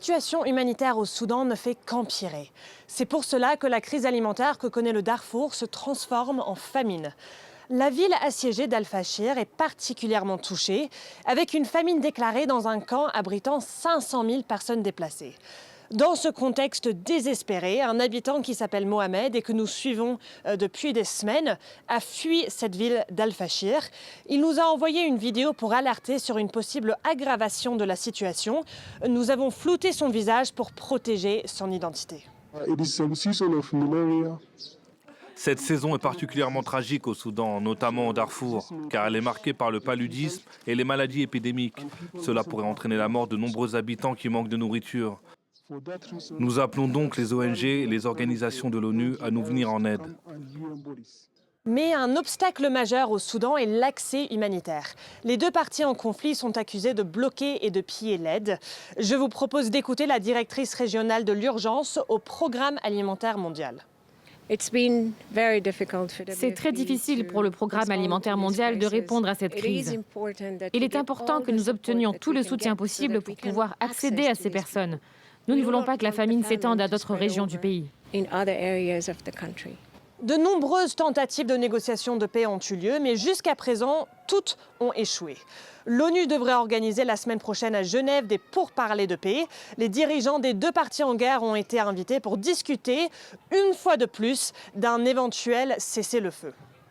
situation humanitaire au Soudan ne fait qu'empirer. C'est pour cela que la crise alimentaire que connaît le Darfour se transforme en famine. La ville assiégée d'Al-Fashir est particulièrement touchée, avec une famine déclarée dans un camp abritant 500 000 personnes déplacées. Dans ce contexte désespéré, un habitant qui s'appelle Mohamed et que nous suivons depuis des semaines a fui cette ville d'Al-Fashir. Il nous a envoyé une vidéo pour alerter sur une possible aggravation de la situation. Nous avons flouté son visage pour protéger son identité. Cette saison est particulièrement tragique au Soudan, notamment au Darfour, car elle est marquée par le paludisme et les maladies épidémiques. Cela pourrait entraîner la mort de nombreux habitants qui manquent de nourriture. Nous appelons donc les ONG et les organisations de l'ONU à nous venir en aide. Mais un obstacle majeur au Soudan est l'accès humanitaire. Les deux parties en conflit sont accusées de bloquer et de piller l'aide. Je vous propose d'écouter la directrice régionale de l'urgence au Programme alimentaire mondial. C'est très difficile pour le Programme alimentaire mondial de répondre à cette crise. Il est important que nous obtenions tout le soutien possible pour pouvoir accéder à ces personnes. Nous ne voulons pas que la famine s'étende à d'autres régions du pays. De nombreuses tentatives de négociation de paix ont eu lieu, mais jusqu'à présent, toutes ont échoué. L'ONU devrait organiser la semaine prochaine à Genève des pourparlers de paix. Les dirigeants des deux parties en guerre ont été invités pour discuter, une fois de plus, d'un éventuel cessez-le-feu.